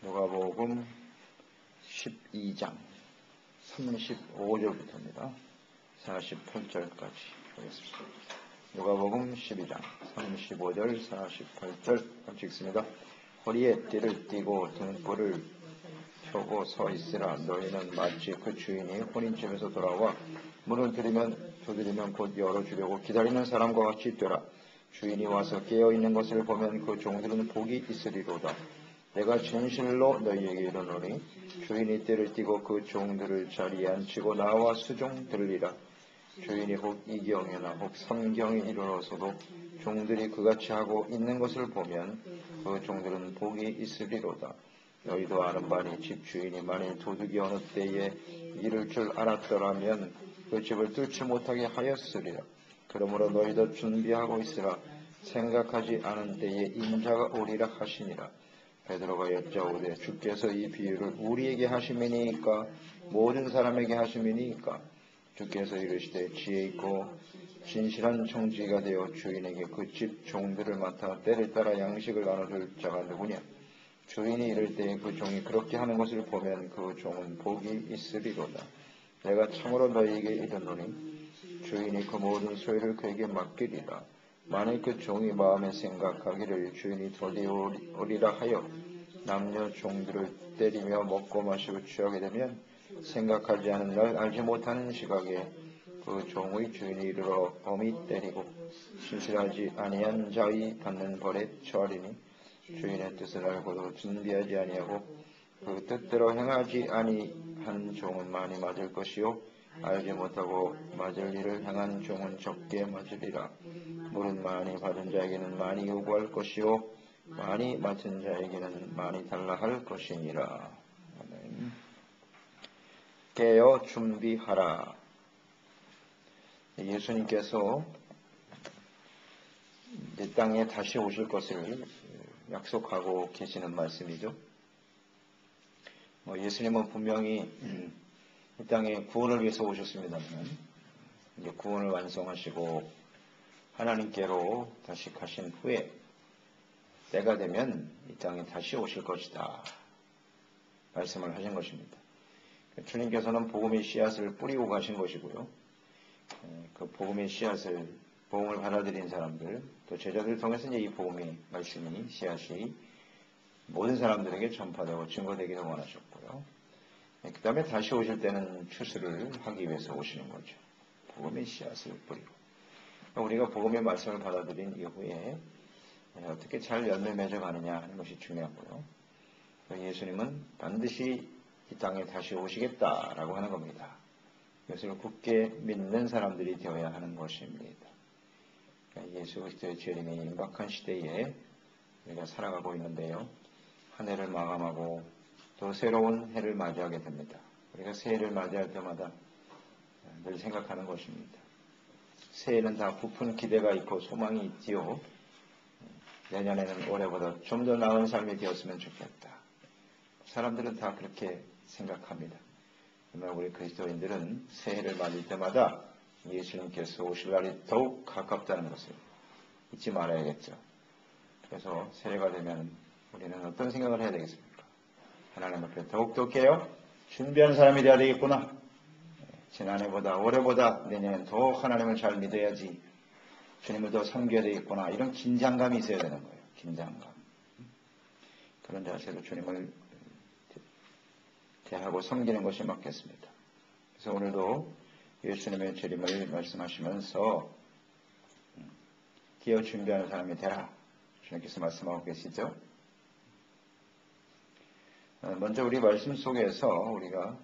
누가복음 12장 35절부터입니다. 48절까지 보겠습니다. 누가복음 12장 35절 48절 같이 읽습니다. 허리에 띠를 띠고 등불을 펴고 서 있으라. 너희는 마치 그 주인이 혼인집에서 돌아와 문을 두드리면 곧 열어주려고 기다리는 사람과 같이 되라. 주인이 와서 깨어있는 것을 보면 그 종들은 복이 있으리로다. 내가 진실로 너희에게 이르노니 주인이 띠를 띠고 그 종들을 자리에 앉히고 나와 수종 들리라. 주인이 혹 이경이나 혹 삼경이 이르러서도 종들이 그같이 하고 있는 것을 보면 그 종들은 복이 있으리로다. 너희도 아는 바니 집 주인이 만일 도둑이 어느 때에 이를 줄 알았더라면 그 집을 뚫지 못하게 하였으리라. 그러므로 너희도 준비하고 있으라. 생각하지 않은 때에 인자가 오리라 하시니라. 베드로가 여짜오되 주께서 이 비유를 우리에게 하심이니까 모든 사람에게 하심이니까. 주께서 이르시되 지혜 있고 진실한 청지기가 되어 주인에게 그 집 종들을 맡아 때를 따라 양식을 나눠줄 자가 누구냐. 주인이 이를 때에 그 종이 그렇게 하는 것을 보면 그 종은 복이 있으리로다. 내가 참으로 너희에게 이르노니 주인이 그 모든 소유를 그에게 맡기리라. 만일 그 종이 마음에 생각하기를 주인이 더디 오리라 하여 남녀 종들을 때리며 먹고 마시고 취하게 되면 생각하지 않은 날 알지 못하는 시각에 그 종의 주인이 이르러 엄히 때리고 신실하지 아니한 자의 받는 벌에 처하리니 주인의 뜻을 알고도 준비하지 아니하고 그 뜻대로 행하지 아니한 종은 많이 맞을 것이요 알지 못하고 맞을 일을 행한 종은 적게 맞으리라. 물은 많이 받은 자에게는 많이 요구할 것이요 많이 맡은 자에게는 많이 달라 할 것이니라. 아멘. 깨어 준비하라. 예수님께서 이 땅에 다시 오실 것을 약속하고 계시는 말씀이죠. 예수님은 분명히 이 땅에 구원을 위해서 오셨습니다만 이제 구원을 완성하시고 하나님께로 다시 가신 후에 때가 되면 이 땅에 다시 오실 것이다 말씀을 하신 것입니다. 주님께서는 복음의 씨앗을 뿌리고 가신 것이고요. 그 복음의 씨앗을 복음을 받아들인 사람들 또 제자들을 통해서 이제 이 복음의 말씀이 씨앗이 모든 사람들에게 전파되고 증거되기를 원하셨고요. 그 다음에 다시 오실 때는 추수를 하기 위해서 오시는 거죠. 복음의 씨앗을 뿌리고. 우리가 복음의 말씀을 받아들인 이후에 어떻게 잘 열매 맺어가느냐 하는 것이 중요하고요. 예수님은 반드시 이 땅에 다시 오시겠다라고 하는 겁니다. 이것을 굳게 믿는 사람들이 되어야 하는 것입니다. 예수 그리스도의 재림의 임박한 시대에 우리가 살아가고 있는데요. 한 해를 마감하고 또 새로운 해를 맞이하게 됩니다. 우리가 새해를 맞이할 때마다 늘 생각하는 것입니다. 새해는 다 부푼 기대가 있고 소망이 있지요. 내년에는 올해보다 좀 더 나은 삶이 되었으면 좋겠다. 사람들은 다 그렇게 생각합니다. 그러나 우리 그리스도인들은 새해를 맞을 때마다 예수님께서 오실 날이 더욱 가깝다는 것을 잊지 말아야겠죠. 그래서 새해가 되면 우리는 어떤 생각을 해야 되겠습니까? 하나님 앞에 더욱더 깨어 준비한 사람이 되어야 되겠구나. 지난해보다 올해보다 내년엔 더 하나님을 잘 믿어야지. 주님을 더 섬겨야 되겠구나. 이런 긴장감이 있어야 되는 거예요. 긴장감. 그런 자세로 주님을 대하고 섬기는 것이 맞겠습니다. 그래서 오늘도 예수님의 재림을 말씀하시면서 기어 준비하는 사람이 되라. 주님께서 말씀하고 계시죠. 먼저 우리 말씀 속에서 우리가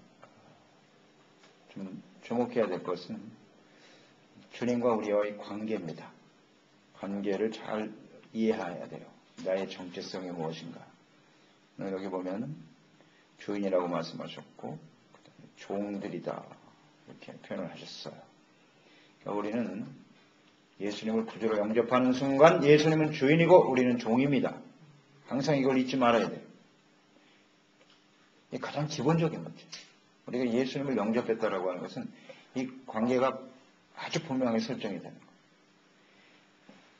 좀 주목해야 될 것은 주님과 우리와의 관계입니다. 관계를 잘 이해해야 돼요. 나의 정체성이 무엇인가. 여기 보면 주인이라고 말씀하셨고 종들이다 이렇게 표현을 하셨어요. 그러니까 우리는 예수님을 구주로 영접하는 순간 예수님은 주인이고 우리는 종입니다. 항상 이걸 잊지 말아야 돼요. 이 가장 기본적인 문제. 우리가 예수님을 영접했다라고 하는 것은 이 관계가 아주 분명하게 설정이 되는 거예요.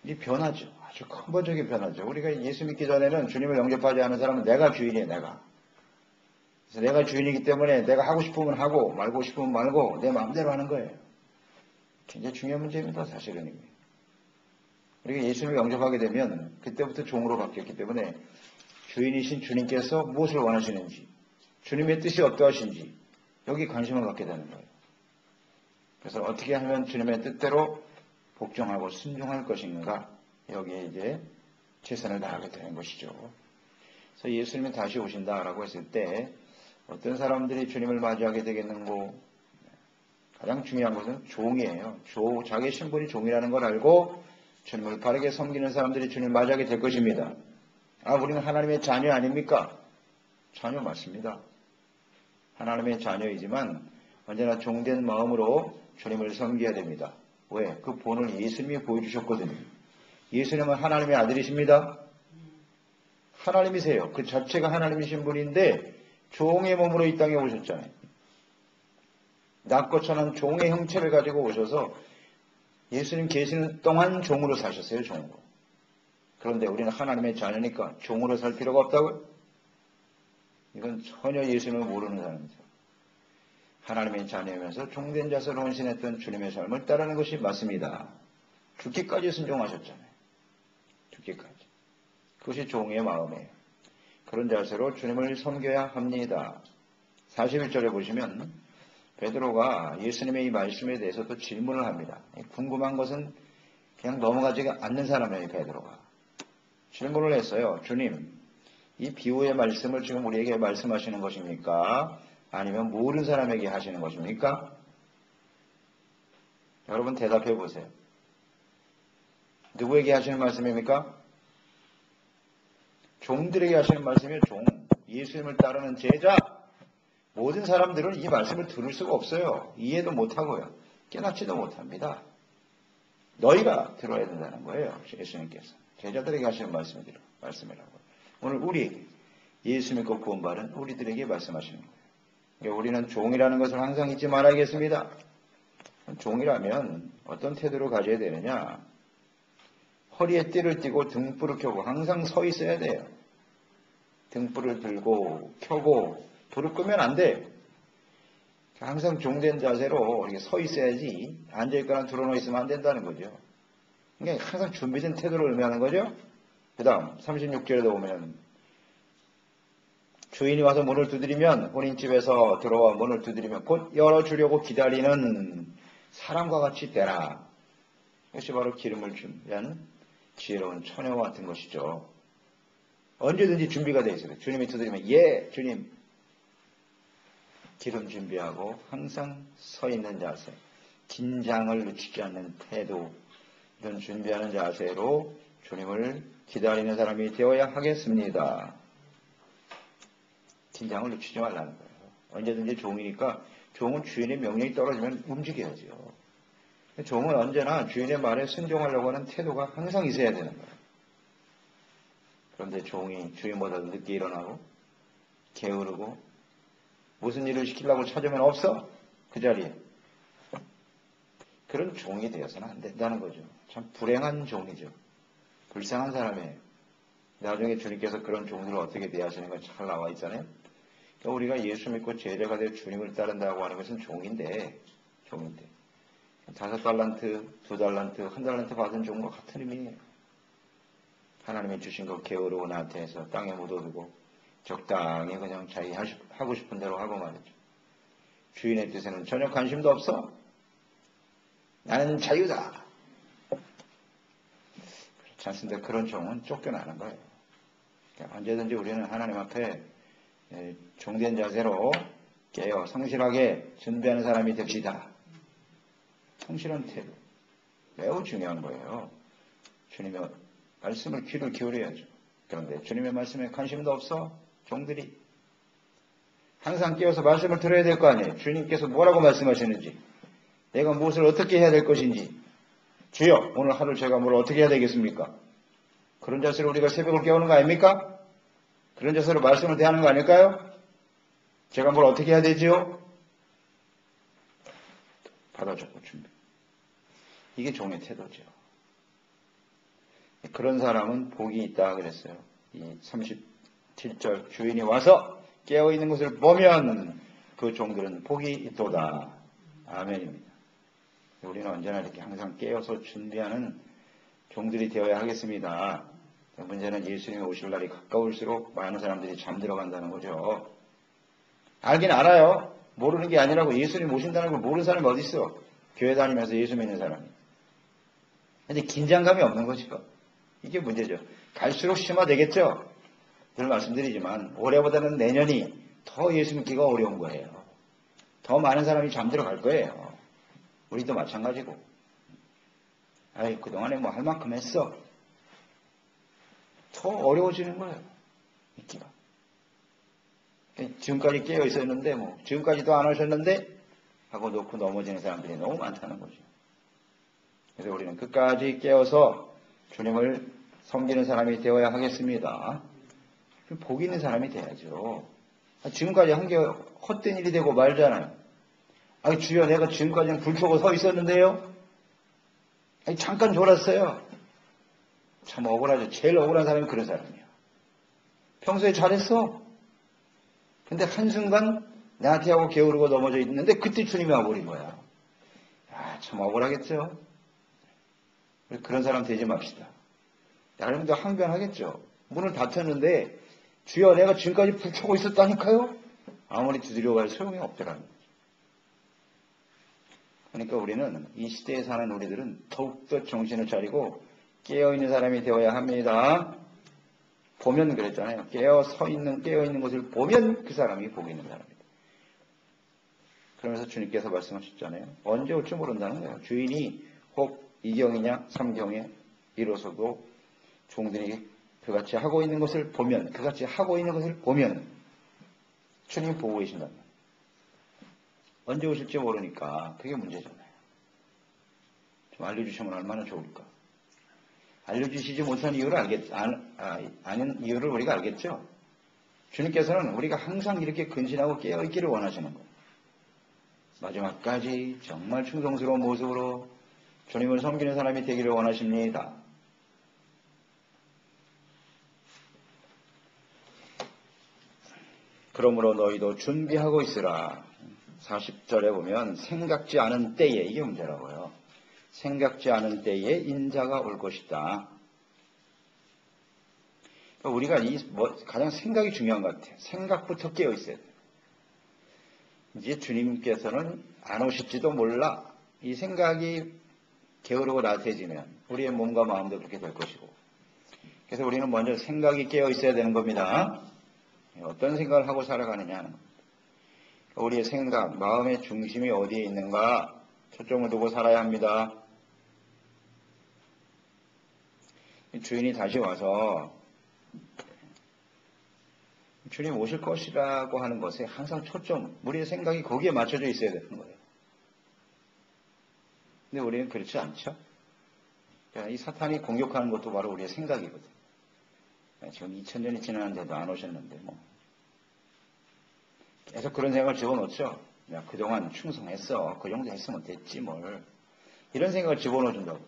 이 변하죠. 아주 근본적인 변화죠. 우리가 예수 믿기 전에는 주님을 영접하지 않은 사람은 내가 주인이에요. 내가. 그래서 내가 주인이기 때문에 내가 하고 싶으면 하고 말고 싶으면 말고 내 마음대로 하는 거예요. 굉장히 중요한 문제입니다. 사실은. 우리가 예수님을 영접하게 되면 그때부터 종으로 바뀌었기 때문에 주인이신 주님께서 무엇을 원하시는지 주님의 뜻이 어떠하신지 여기 관심을 갖게 되는 거예요. 그래서 어떻게 하면 주님의 뜻대로 복종하고 순종할 것인가 여기에 이제 최선을 다하게 되는 것이죠. 그래서 예수님이 다시 오신다라고 했을 때 어떤 사람들이 주님을 맞이하게 되겠는고 가장 중요한 것은 종이에요. 자기의 신분이 종이라는 걸 알고 주님을 바르게 섬기는 사람들이 주님을 맞이하게 될 것입니다. 우리는 하나님의 자녀 아닙니까? 자녀 맞습니다. 하나님의 자녀이지만 언제나 종된 마음으로 주님을 섬겨야 됩니다. 왜? 그 본을 예수님이 보여주셨거든요. 예수님은 하나님의 아들이십니다. 하나님이세요. 그 자체가 하나님이신 분인데 종의 몸으로 이 땅에 오셨잖아요. 낫고천한 종의 형체를 가지고 오셔서 예수님 계시는 동안 종으로 사셨어요. 종으로. 그런데 우리는 하나님의 자녀니까 종으로 살 필요가 없다고요? 이건 전혀 예수님을 모르는 사람이죠. 하나님의 자녀이면서 종된 자세로 헌신했던 주님의 삶을 따르는 것이 맞습니다. 죽기까지 순종하셨잖아요. 죽기까지. 그것이 종의 마음이에요. 그런 자세로 주님을 섬겨야 합니다. 41절에 보시면 베드로가 예수님의 이 말씀에 대해서 또 질문을 합니다. 궁금한 것은 그냥 넘어가지 않는 사람이에요. 베드로가. 질문을 했어요. 주님, 이 비유의 말씀을 지금 우리에게 말씀하시는 것입니까? 아니면 모르는 사람에게 하시는 것입니까? 여러분 대답해 보세요. 누구에게 하시는 말씀입니까? 종들에게 하시는 말씀이에요. 종. 예수님을 따르는 제자. 모든 사람들은 이 말씀을 들을 수가 없어요. 이해도 못하고요. 깨닫지도 못합니다. 너희가 들어야 된다는 거예요. 예수님께서. 제자들에게 하시는 말씀이라고. 오늘 우리 예수 믿고 구원받은 우리들에게 말씀하시는 거예요. 그러니까 우리는 종이라는 것을 항상 잊지 말아야겠습니다. 종이라면 어떤 태도를 가져야 되느냐? 허리에 띠를 띠고 등불을 켜고 항상 서 있어야 돼요. 등불을 들고 켜고 불을 끄면 안 돼. 항상 종된 자세로 이렇게 서 있어야지 앉아있거나 들어놓아 있으면 안 된다는 거죠. 그러니까 항상 준비된 태도를 의미하는 거죠. 그 다음 36절에도 보면 주인이 와서 문을 두드리면 혼인집에서 들어와 문을 두드리면 곧 열어주려고 기다리는 사람과 같이 되라. 이것이 바로 기름을 준비하는 지혜로운 처녀와 같은 것이죠. 언제든지 준비가 되어 있어요. 주님이 두드리면 예 주님. 기름 준비하고 항상 서 있는 자세, 긴장을 늦추지 않는 태도, 이런 준비하는 자세로 주님을 기다리는 사람이 되어야 하겠습니다. 긴장을 늦추지 말라는 거예요. 언제든지 종이니까 종은 주인의 명령이 떨어지면 움직여야죠. 종은 언제나 주인의 말에 순종하려고 하는 태도가 항상 있어야 되는 거예요. 그런데 종이 주인보다 늦게 일어나고 게으르고 무슨 일을 시키려고 찾으면 없어. 그 자리에. 그런 종이 되어서는 안 된다는 거죠. 참 불행한 종이죠. 불쌍한 사람이에요. 나중에 주님께서 그런 종들을 어떻게 대하시는 건 잘 나와 있잖아요. 그러니까 우리가 예수 믿고 제자가 되어 주님을 따른다고 하는 것은 종인데 5달란트, 2달란트, 1달란트 받은 종과 같은 의미예요. 하나님이 주신 거 게으르고 나태해서 땅에 묻어두고 적당히 그냥 자기 하고 싶은 대로 하고 말이죠. 주인의 뜻에는 전혀 관심도 없어. 나는 자유다. 그렇지 않습니다. 그런 종은 쫓겨나는 거예요. 그러니까 언제든지 우리는 하나님 앞에 종된 자세로 깨어 성실하게 준비하는 사람이 됩시다. 성실한 태도. 매우 중요한 거예요. 주님의 말씀을 귀를 기울여야죠. 그런데 주님의 말씀에 관심도 없어? 종들이. 항상 깨어서 말씀을 들어야 될 거 아니에요. 주님께서 뭐라고 말씀하시는지, 내가 무엇을 어떻게 해야 될 것인지, 주여 오늘 하루 제가 뭘 어떻게 해야 되겠습니까? 그런 자세로 우리가 새벽을 깨우는 거 아닙니까? 그런 자세로 말씀을 대하는 거 아닐까요? 제가 뭘 어떻게 해야 되지요? 받아줬고 준비. 이게 종의 태도죠. 그런 사람은 복이 있다 그랬어요. 이 37절 주인이 와서 깨어있는 것을 보면 그 종들은 복이 있도다. 아멘입니다. 우리는 언제나 이렇게 항상 깨어서 준비하는 종들이 되어야 하겠습니다. 문제는 예수님이 오실 날이 가까울수록 많은 사람들이 잠들어 간다는 거죠. 알긴 알아요. 모르는 게 아니라고. 예수님 오신다는 걸 모르는 사람이 어디 있어. 교회 다니면서 예수 믿는 사람이. 근데 긴장감이 없는 거죠. 이게 문제죠. 갈수록 심화되겠죠. 늘 말씀드리지만 올해보다는 내년이 더 예수 믿기가 어려운 거예요. 더 많은 사람이 잠들어 갈 거예요. 우리도 마찬가지고. 아이, 그동안에 뭐 할 만큼 했어. 더 어려워지는 거예요. 믿기가. 지금까지 깨어 있었는데, 지금까지도 안 하셨는데, 하고 놓고 넘어지는 사람들이 너무 많다는 거죠. 그래서 우리는 끝까지 깨어서 주님을 섬기는 사람이 되어야 하겠습니다. 복 있는 사람이 돼야죠. 지금까지 한 게 헛된 일이 되고 말잖아요. 아니, 주여, 내가 지금까지는 불 켜고 서 있었는데요. 아니, 잠깐 졸았어요. 참 억울하죠. 제일 억울한 사람이 그런 사람이에요. 평소에 잘했어. 근데 한순간 나한테 하고 게으르고 넘어져 있는데 그때 주님이 와버린 거야. 참 억울하겠죠. 그런 사람 되지 맙시다. 여러분도 항변하겠죠. 문을 닫혔는데 주여, 내가 지금까지 불 켜고 있었다니까요. 아무리 두드려봐야 소용이 없더라는 거죠. 그러니까 우리는 이 시대에 사는 우리들은 더욱더 정신을 차리고 깨어있는 사람이 되어야 합니다. 보면 그랬잖아요. 깨어있는 것을 보면 그 사람이 복 있는 사람이다. 그러면서 주님께서 말씀하셨잖아요. 언제 올지 모른다는 거예요. 주인이 혹 2경이냐 3경에 이뤄서도 종들이 그같이 하고 있는 것을 보면, 주님이 보고 계신단 말이에요. 언제 오실지 모르니까 그게 문제잖아요. 좀 알려주시면 얼마나 좋을까. 알려주시지 못한 이유를 아는 이유를 우리가 알겠죠. 주님께서는 우리가 항상 이렇게 근신하고 깨어있기를 원하시는 거예요. 마지막까지 정말 충성스러운 모습으로 주님을 섬기는 사람이 되기를 원하십니다. 그러므로 너희도 준비하고 있으라. 40절에 보면 생각지 않은 때에, 이게 문제라고요. 생각지 않은 때에 인자가 올 것이다. 그러니까 우리가 가장 생각이 중요한 것 같아요. 생각부터 깨어 있어야 돼요. 이제 주님께서는 안 오실지도 몰라. 이 생각이 게으르고 나태해지면 우리의 몸과 마음도 그렇게 될 것이고. 그래서 우리는 먼저 생각이 깨어 있어야 되는 겁니다. 어떤 생각을 하고 살아가느냐 하는 겁니다. 우리의 생각, 마음의 중심이 어디에 있는가 초점을 두고 살아야 합니다. 주인이 다시 와서 주님 오실 것이라고 하는 것에 항상 초점, 우리의 생각이 거기에 맞춰져 있어야 되는 거예요. 근데 우리는 그렇지 않죠. 이 사탄이 공격하는 것도 바로 우리의 생각이거든요. 지금 2000년이 지났는데도 안 오셨는데 계속 그런 생각을 집어넣죠. 야, 그동안 충성했어. 그 정도 했으면 됐지 뭘. 이런 생각을 집어넣어준다고.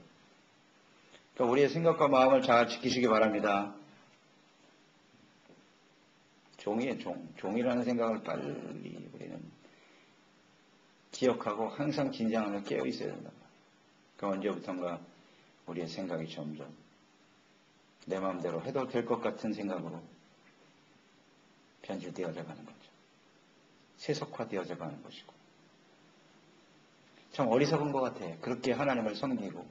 그러니까 우리의 생각과 마음을 잘 지키시기 바랍니다. 종이라는 생각을 빨리 우리는 기억하고 항상 긴장하며 깨어 있어야 된다. 그러니까 언제부턴가 우리의 생각이 점점 내 마음대로 해도 될 것 같은 생각으로 변질되어져 가는 거죠. 세속화되어져 가는 것이고. 참 어리석은 것 같아. 그렇게 하나님을 섬기고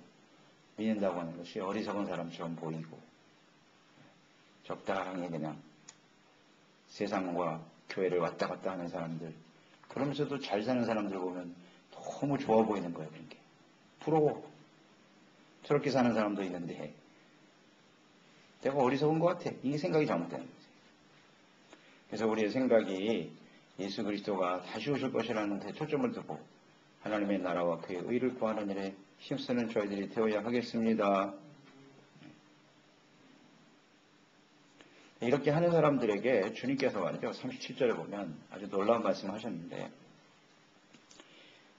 믿는다고 하는 것이 어리석은 사람처럼 보이고 적당히 그냥 세상과 교회를 왔다 갔다 하는 사람들, 그러면서도 잘 사는 사람들 보면 너무 좋아 보이는 거예요. 그런 게. 부러워. 저렇게 사는 사람도 있는데 내가 어리석은 것 같아. 이 생각이 잘못되는 거지. 그래서 우리의 생각이 예수 그리스도가 다시 오실 것이라는 데 초점을 두고 하나님의 나라와 그의 의를 구하는 일에 힘쓰는 저희들이 되어야 하겠습니다. 이렇게 하는 사람들에게 주님께서 말이죠. 37절에 보면 아주 놀라운 말씀을 하셨는데,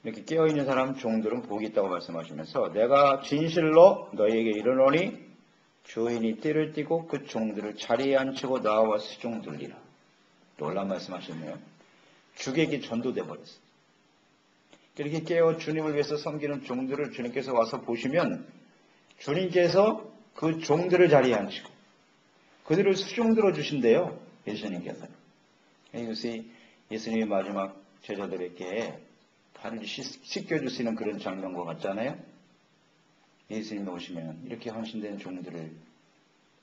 이렇게 깨어있는 사람 종들은 복이 있다고 말씀하시면서 내가 진실로 너희에게 이르노니 주인이 띠를 띠고 그 종들을 자리에 앉히고 나와 수종 들리라. 놀라운 말씀하셨네요. 주객이 전도돼 버렸어요. 이렇게 깨어 주님을 위해서 섬기는 종들을 주님께서 와서 보시면 주님께서 그 종들을 자리에 앉히고 그들을 수종들어 주신대요. 예수님께서. 이것이 예수님의 마지막 제자들에게 발을 씻겨주시는 그런 장면과 같잖아요. 예수님이 오시면 이렇게 헌신된 종들을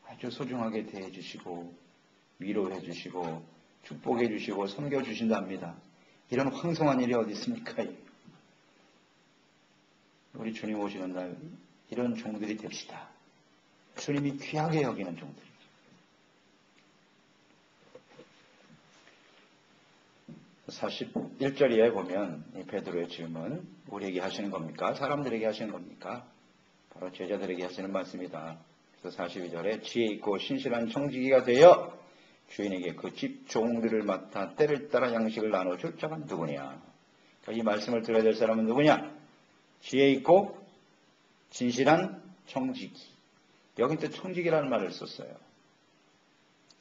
아주 소중하게 대해주시고 위로해주시고 축복해주시고 섬겨주신답니다. 이런 황송한 일이 어디 있습니까? 우리 주님 오시는 날 이런 종들이 됩시다. 주님이 귀하게 여기는 종들이죠. 사실 1절 이하에 보면 이 베드로의 질문, 우리에게 하시는 겁니까? 사람들에게 하시는 겁니까? 바로 제자들에게 하시는 말씀이다. 그래서 42절에 지혜 있고 신실한 청지기가 되어 주인에게 그 집 종들을 맡아 때를 따라 양식을 나눠줄 자가 누구냐? 그러니까 이 말씀을 들어야 될 사람은 누구냐? 지혜 있고 진실한 청지기. 여긴 또 청지기라는 말을 썼어요.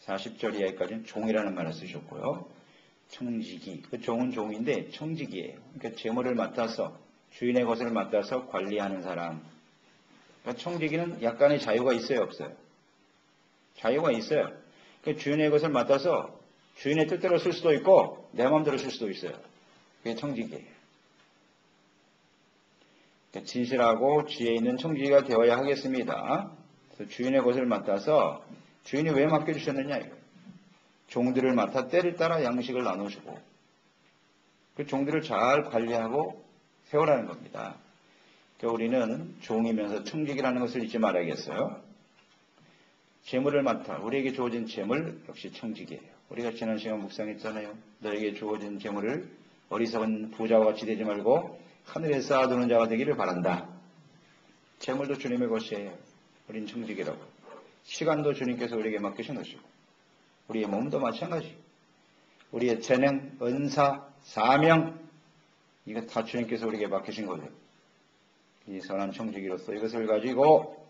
40절 이하까지는 종이라는 말을 쓰셨고요. 청지기. 그 종은 종인데 청지기예요. 그러니까 재물을 맡아서 주인의 것을 맡아서 관리하는 사람. 그러니까 청지기는 약간의 자유가 있어요, 없어요? 자유가 있어요. 그러니까 주인의 것을 맡아서 주인의 뜻대로 쓸 수도 있고 내 마음대로 쓸 수도 있어요. 그게 청지기예요. 그러니까 진실하고 지혜 있는 청지기가 되어야 하겠습니다. 그래서 주인의 것을 맡아서 주인이 왜 맡겨주셨느냐 이거예요. 종들을 맡아 때를 따라 양식을 나눠주고 그 종들을 잘 관리하고 세우라는 겁니다. 그러니까 우리는 종이면서 청지기라는 것을 잊지 말아야겠어요. 재물을 맡아 우리에게 주어진 재물 역시 청지기예요. 우리가 지난 시간 묵상했잖아요. 너에게 주어진 재물을 어리석은 부자와 같이 되지 말고 하늘에 쌓아두는 자가 되기를 바란다. 재물도 주님의 것이에요. 우린 청지기라고. 시간도 주님께서 우리에게 맡기신 것이고 우리의 몸도 마찬가지. 우리의 재능, 은사, 사명 이거 다 주님께서 우리에게 맡기신 거죠. 이 선한 청지기로서 이것을 가지고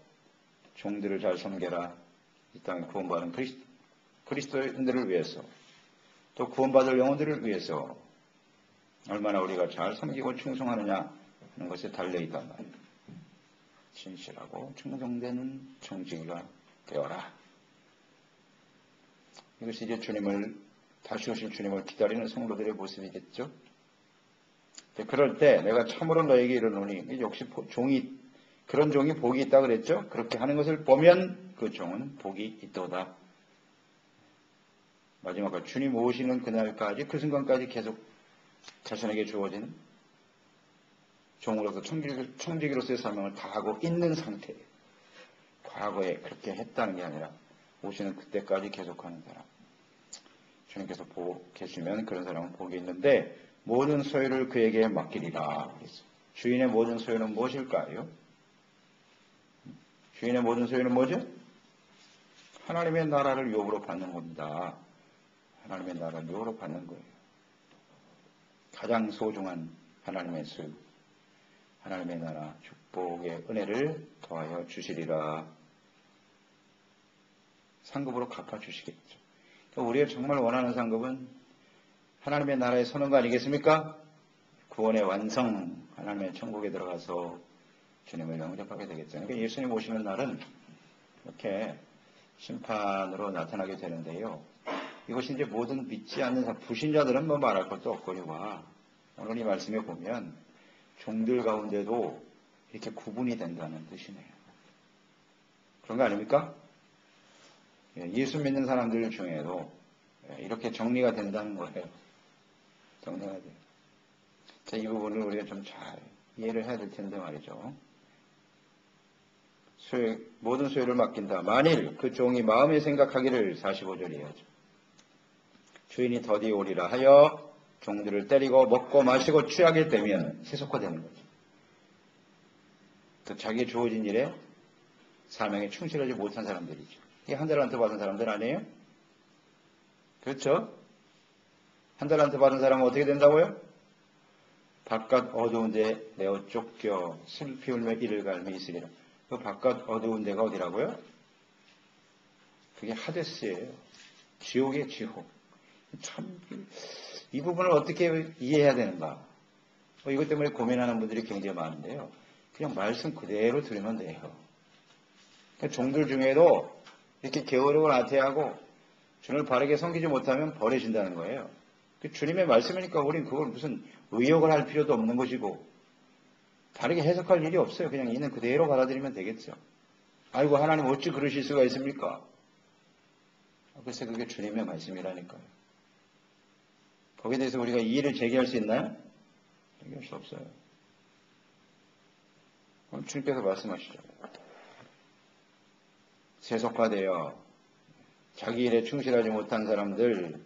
종들을 잘 섬겨라. 이 땅에 구원받은 그리스도인들을 위해서 또 구원받을 영혼들을 위해서 얼마나 우리가 잘 섬기고 충성하느냐 하는 것에 달려있단 말이에요. 진실하고 충성된 청지기가 되어라. 이것이 이제 주님을 다시 오실 주님을 기다리는 성도들의 모습이겠죠. 그럴 때 내가 참으로 너에게 이르노니 역시 그런 종이 복이 있다 그랬죠. 그렇게 하는 것을 보면 그 종은 복이 있도다. 마지막으로 주님 오시는 그날까지 그 순간까지 계속 자신에게 주어진 종으로서 청지기로서의 사명을 다하고 있는 상태예요. 과거에 그렇게 했다는 게 아니라 오시는 그때까지 계속하는 사람. 주님께서 보고 계시면 그런 사람은 복이 있는데 모든 소유를 그에게 맡기리라. 주인의 모든 소유는 무엇일까요? 주인의 모든 소유는 뭐죠? 하나님의 나라를 유업으로 받는 겁니다. 하나님의 나라를 유업으로 받는 거예요. 가장 소중한 하나님의 소유. 하나님의 나라 축복의 은혜를 더하여 주시리라. 상급으로 갚아주시겠죠. 우리가 정말 원하는 상급은 하나님의 나라에 서는 거 아니겠습니까? 구원의 완성, 하나님의 천국에 들어가서 주님을 영접하게 되겠죠. 그러니까 예수님 오시는 날은 이렇게 심판으로 나타나게 되는데요. 이것이 이제 모든 믿지 않는 불신자들은 뭐 말할 것도 없거니와 오늘 이 말씀에 보면 종들 가운데도 이렇게 구분이 된다는 뜻이네요. 그런 거 아닙니까? 예수 믿는 사람들 중에도 이렇게 정리가 된다는 거예요. 정리가 돼요. 자, 이 부분을 우리가 좀 잘 이해를 해야 될 텐데 말이죠. 모든 소유를 맡긴다. 만일 그 종이 마음에 생각하기를 45절이에요. 주인이 더디 오리라 하여 종들을 때리고 먹고 마시고 취하게 되면 세속화되는 거죠. 또 자기의 주어진 일에 사명에 충실하지 못한 사람들이죠. 이게 한 달란트 받은 사람들 아니에요? 그렇죠? 한 달란트 받은 사람은 어떻게 된다고요? 바깥 어두운 데 내어 쫓겨 슬피 울며 이를 갈며 있으리라. 그 바깥 어두운 데가 어디라고요? 그게 하데스예요. 지옥의 지옥. 참, 이 부분을 어떻게 이해해야 되는가? 이것 때문에 고민하는 분들이 굉장히 많은데요. 그냥 말씀 그대로 들으면 돼요. 종들 중에도 이렇게 게으르고 나태하고 주님을 바르게 섬기지 못하면 버려진다는 거예요. 주님의 말씀이니까 우린 그걸 무슨 의역을 할 필요도 없는 것이고 다르게 해석할 일이 없어요. 그냥 있는 그대로 받아들이면 되겠죠. 아이고 하나님 어찌 그러실 수가 있습니까? 글쎄 그게 주님의 말씀이라니까요. 거기에 대해서 우리가 이의를 제기할 수 있나요? 제기할 수 없어요. 그럼 주님께서 말씀하시죠. 세속화되어 자기 일에 충실하지 못한 사람들,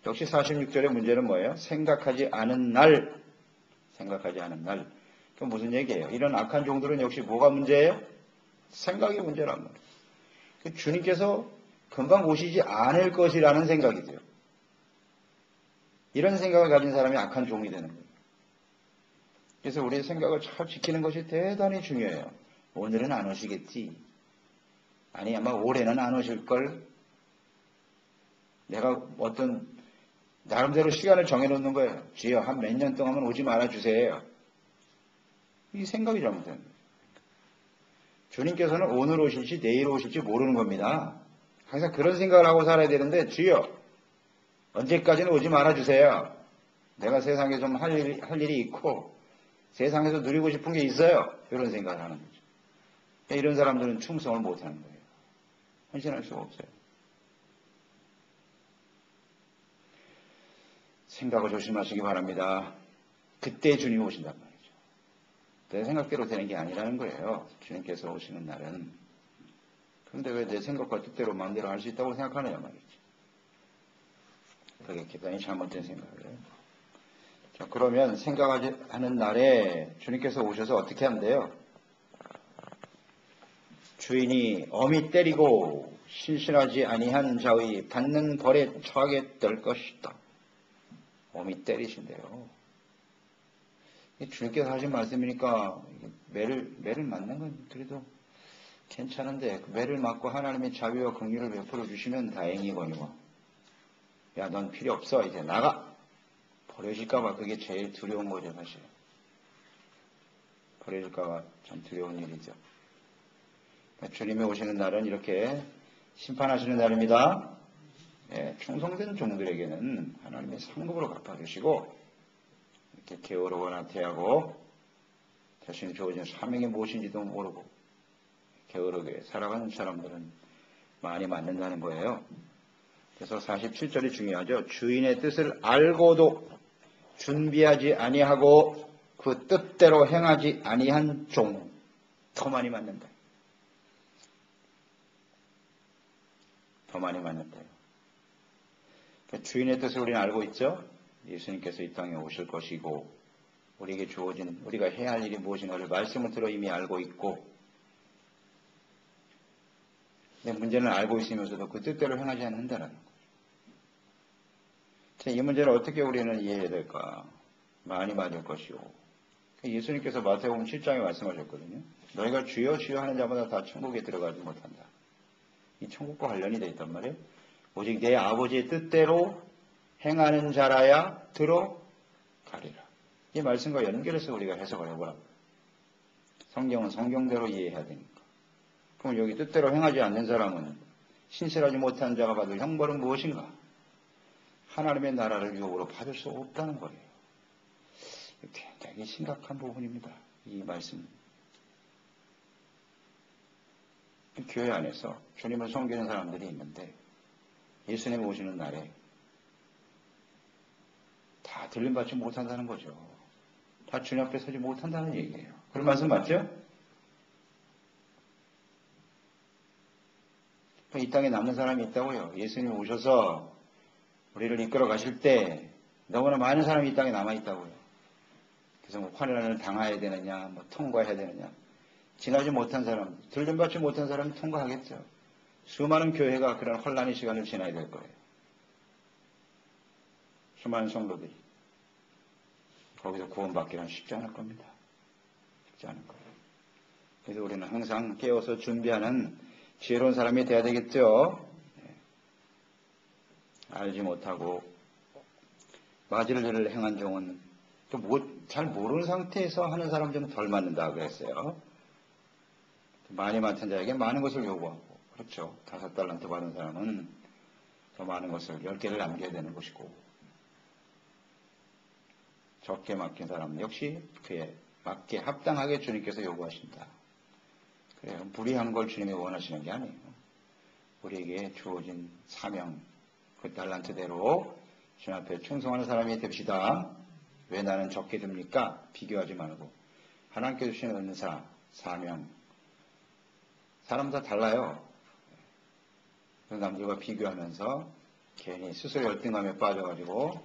역시 46절의 문제는 뭐예요? 생각하지 않은 날. 그럼 무슨 얘기예요? 이런 악한 종들은 역시 뭐가 문제예요? 생각이 문제란 말이에요. 주님께서 금방 오시지 않을 것이라는 생각이죠. 이런 생각을 가진 사람이 악한 종이 되는 거예요. 그래서 우리의 생각을 잘 지키는 것이 대단히 중요해요. 오늘은 안 오시겠지. 아니 아마 올해는 안 오실걸. 내가 어떤 나름대로 시간을 정해놓는 거예요. 주여 한 몇 년 동안은 오지 말아주세요. 이 생각이 잘못된 거예요. 주님께서는 오늘 오실지 내일 오실지 모르는 겁니다. 항상 그런 생각을 하고 살아야 되는데 주여 언제까지는 오지 말아주세요. 내가 세상에 좀 할 일이 있고 세상에서 누리고 싶은 게 있어요. 이런 생각을 하는 거죠. 이런 사람들은 충성을 못하는 거예요. 헌신할 수가 없어요. 생각을 조심하시기 바랍니다. 그때 주님 오신단 말이죠. 내 생각대로 되는 게 아니라는 거예요. 주님께서 오시는 날은. 그런데 왜 내 생각과 뜻대로 마음대로 할 수 있다고 생각하느냐 말이죠. 그게 대단히 잘못된 생각이에요. 자, 그러면 생각하는 날에 주님께서 오셔서 어떻게 한대요? 주인이 엄히 때리고 신실하지 아니한 자의 받는 벌에 처하게 될 것이다. 엄히 때리신대요. 주님께서 하신 말씀이니까 매를 맞는 건 그래도 괜찮은데 매를 맞고 하나님의 자비와 긍휼을 베풀어 주시면 다행이거니와. 야, 넌 필요 없어. 이제 나가. 버려질까봐 그게 제일 두려운 거죠, 사실. 버려질까봐 참 두려운 일이죠. 주님이 오시는 날은 이렇게 심판하시는 날입니다. 예, 충성된 종들에게는 하나님의 상급으로 갚아주시고 이렇게 게으르거나 태하고 자신이 주어진 사명이 무엇인지도 모르고 게으르게 살아가는 사람들은 많이 맞는다는 거예요. 그래서 47절이 중요하죠. 주인의 뜻을 알고도 준비하지 아니하고 그 뜻대로 행하지 아니한 종 더 많이 맞는다. 더 많이 맞는다요. 그러니까 주인의 뜻을 우리는 알고 있죠. 예수님께서 이 땅에 오실 것이고 우리에게 주어진 우리가 해야 할 일이 무엇인가를 말씀을 들어 이미 알고 있고, 근데 문제는 알고 있으면서도 그 뜻대로 행하지 않는다는 거예요. 이 문제를 어떻게 우리는 이해해야 될까? 많이 맞을 것이오. 예수님께서 마태복음 7장에 말씀하셨거든요. 너희가 주여 주여 하는 자마다 다 천국에 들어가지 못한다. 이 천국과 관련이 되어 있단 말이에요. 오직 내 아버지의 뜻대로 행하는 자라야 들어가리라. 이 말씀과 연결해서 우리가 해석을 해보라. 성경은 성경대로 이해해야 되니까. 그럼 여기 뜻대로 행하지 않는 사람은 신실하지 못한 자가 받을 형벌은 무엇인가? 하나님의 나라를 유혹으로 받을 수 없다는 거예요. 굉장히 심각한 부분입니다. 이 말씀. 교회 안에서 주님을 섬기는 사람들이 있는데 예수님 오시는 날에 다 들림받지 못한다는 거죠. 다 주님 앞에 서지 못한다는 얘기예요. 그런 말씀 맞죠? 이 땅에 남는 사람이 있다고요. 예수님이 오셔서 우리를 이끌어 가실 때 너무나 많은 사람이 이 땅에 남아있다고요. 그래서 뭐 환난을 당해야 되느냐, 뭐 통과해야 되느냐. 지나지 못한 사람, 들림받지 못한 사람이 통과하겠죠. 수많은 교회가 그런 혼란의 시간을 지나야 될 거예요. 수많은 성도들이. 거기서 구원받기는 쉽지 않을 겁니다. 쉽지 않을 거예요. 그래서 우리는 항상 깨어서 준비하는 지혜로운 사람이 돼야 되겠죠. 알지 못하고 맞을 일을 행한 종은 또 잘 모르는 상태에서 하는 사람 좀 덜 맞는다 그랬어요. 많이 맡은 자에게 많은 것을 요구하고, 그렇죠. 5달란트 받은 사람은 더 많은 것을 10개를 남겨야 되는 것이고, 적게 맡긴 사람 역시 그에 맞게 합당하게 주님께서 요구하신다. 그래요. 무리한 걸 주님이 원하시는 게 아니에요. 우리에게 주어진 사명, 그 달란트대로 주님 앞에 충성하는 사람이 됩시다. 왜 나는 적게 듭니까? 비교하지 말고 하나님께 주신 은사, 사명, 사람 다 달라요. 남들과 비교하면서 괜히 스스로 열등감에 빠져가지고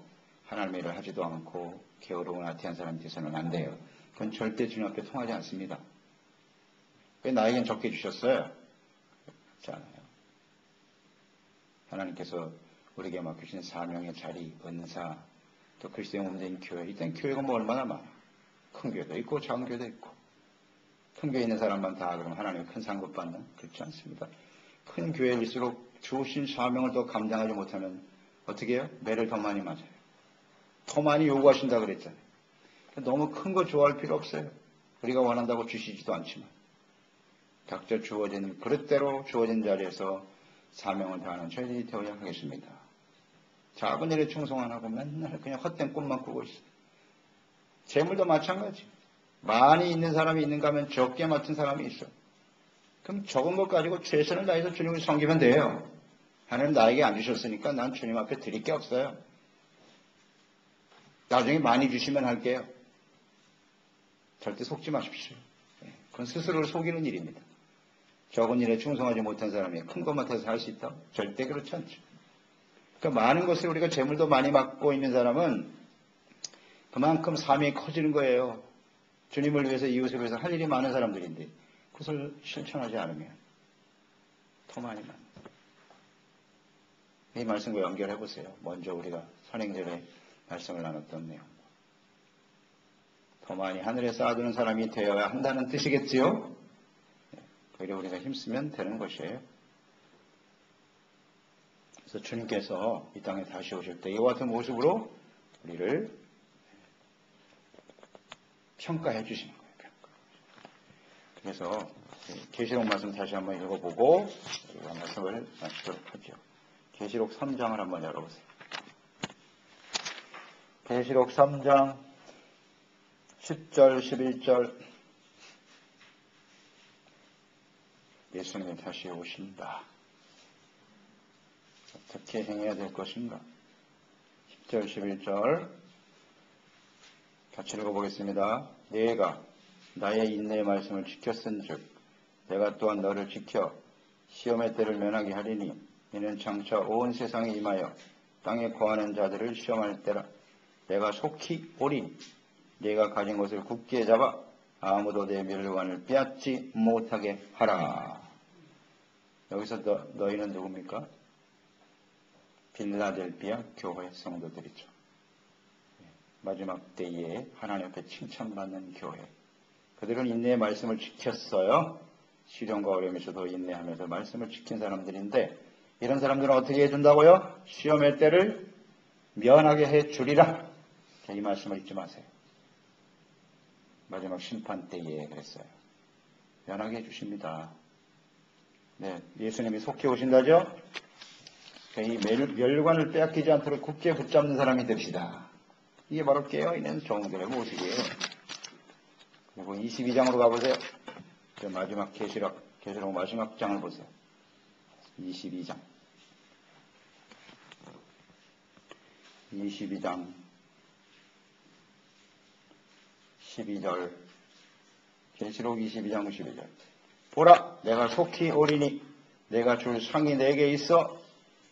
하나님의 일을 하지도 않고 게으르고 나태한 사람이 돼서는 안 돼요. 그건 절대 주님 앞에 통하지 않습니다. 왜 나에겐 적게 주셨어요? 그렇지 않아요. 하나님께서 우리에게 맡기신 사명의 자리, 은사, 또 그리스도의 몸된 교회. 일단 교회가 뭐 얼마나 많아. 큰 교회도 있고 작은 교회도 있고. 큰 교회에 있는 사람만 다 그러면 하나님의 큰 상급 받는? 그렇지 않습니다. 큰 교회일수록 주신 사명을 더 감당하지 못하면 어떻게 해요? 매를 더 많이 맞아요. 더 많이 요구하신다 그랬잖아요. 너무 큰 거 좋아할 필요 없어요. 우리가 원한다고 주시지도 않지만 각자 주어진 그릇대로 주어진 자리에서 사명을 다하는 저희들이 되어야 하겠습니다. 작은 일에 충성 안 하고 맨날 그냥 헛된 꿈만 꾸고 있어요. 재물도 마찬가지. 많이 있는 사람이 있는가 하면 적게 맡은 사람이 있어. 그럼 적은 것 가지고 최선을 다해서 주님을 섬기면 돼요. 하나님 나에게 안 주셨으니까 난 주님 앞에 드릴 게 없어요. 나중에 많이 주시면 할게요. 절대 속지 마십시오. 그건 스스로를 속이는 일입니다. 적은 일에 충성하지 못한 사람이 큰 것 맡아서 할 수 있다? 절대 그렇지 않죠. 그러니까 많은 것을 우리가 재물도 많이 맡고 있는 사람은 그만큼 삶이 커지는 거예요. 주님을 위해서 이웃을 위해서 할 일이 많은 사람들인데 그것을 실천하지 않으면 더 많이 많아. 이 말씀과 연결해 보세요. 먼저 우리가 선행절에 말씀을 나눴던 내용. 더 많이 하늘에 쌓아두는 사람이 되어야 한다는 뜻이겠지요? 오히려 우리가 힘쓰면 되는 것이에요. 그래서 주님께서 이 땅에 다시 오실 때 이와 같은 모습으로 우리를 평가해 주시는 거예요. 그래서 계시록 말씀 다시 한번 읽어보고 우리가 말씀을 마치도록 하죠. 계시록 3장을 한번 열어보세요. 계시록 3장 10절 11절 예수님이 다시 오신다. 어떻게 행해야 될 것인가? 10절 11절 같이 읽어보겠습니다. 내가 나의 인내의 말씀을 지켰은즉 내가 또한 너를 지켜 시험의 때를 면하게 하리니 이는 장차 온 세상에 임하여 땅에 거하는 자들을 시험할 때라. 내가 속히 오리니 네가 가진 것을 굳게 잡아 아무도 내 멸관을 빼앗지 못하게 하라. 여기서 너희는 누굽니까? 빌라델비아 교회 성도들이죠. 마지막 때에 하나님 앞에 칭찬받는 교회. 그들은 인내의 말씀을 지켰어요. 시련과 어려움에서도 인내하면서 말씀을 지킨 사람들인데 이런 사람들은 어떻게 해준다고요? 시험의 때를 면하게 해주리라. 이 말씀을 잊지 마세요. 마지막 심판 때에 그랬어요. 면하게 해주십니다. 네, 예수님이 속히 오신다죠? 이 멸관을 빼앗기지 않도록 굳게 붙잡는 사람이 됩시다. 이게 바로 깨어있는 종들의 모습이에요. 그리고 22장으로 가보세요. 마지막 계시록 마지막 장을 보세요. 22장 12절 계시록 22장 12절 보라 내가 속히 오리니 내가 줄 상이 내게 있어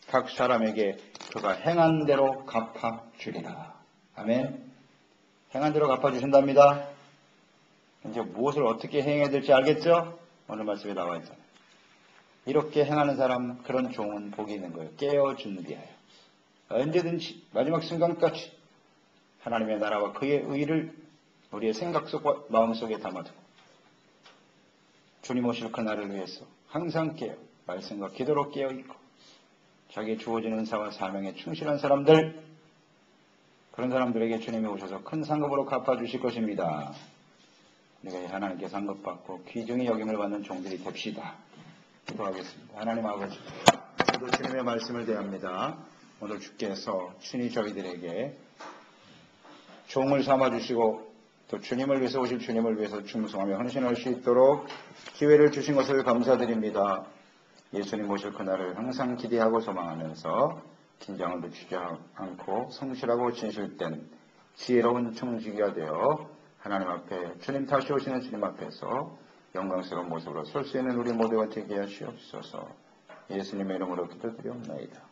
각 사람에게 그가 행한 대로 갚아주리라. 아멘. 행한 대로 갚아주신답니다. 이제 무엇을 어떻게 행해야 될지 알겠죠? 오늘 말씀에 나와 있잖아요. 이렇게 행하는 사람 그런 종은 복이 있는 거예요. 깨어 준비하여 언제든지 마지막 순간까지 하나님의 나라와 그의 의를 우리의 생각 속과 마음 속에 담아두고 주님 오실 그날을 위해서 항상 깨어 말씀과 기도로 깨어있고 자기의 주어진 은사와 사명에 충실한 사람들 그런 사람들에게 주님이 오셔서 큰 상급으로 갚아주실 것입니다. 우리가 하나님께 상급받고 귀중히 여김을 받는 종들이 됩시다. 기도하겠습니다. 하나님 아버지, 오늘 주님의 말씀을 대합니다. 오늘 주께서 친히 저희들에게 종을 삼아주시고 또 주님을 위해서 오실 주님을 위해서 충성하며 헌신할 수 있도록 기회를 주신 것을 감사드립니다. 예수님 오실 그날을 항상 기대하고 소망하면서 긴장을 늦추지 않고 성실하고 진실된 지혜로운 청지기가 되어 하나님 앞에 주님 다시 오시는 주님 앞에서 영광스러운 모습으로 설 수 있는 우리 모두가 되게 하시옵소서. 예수님의 이름으로 기도드리옵나이다.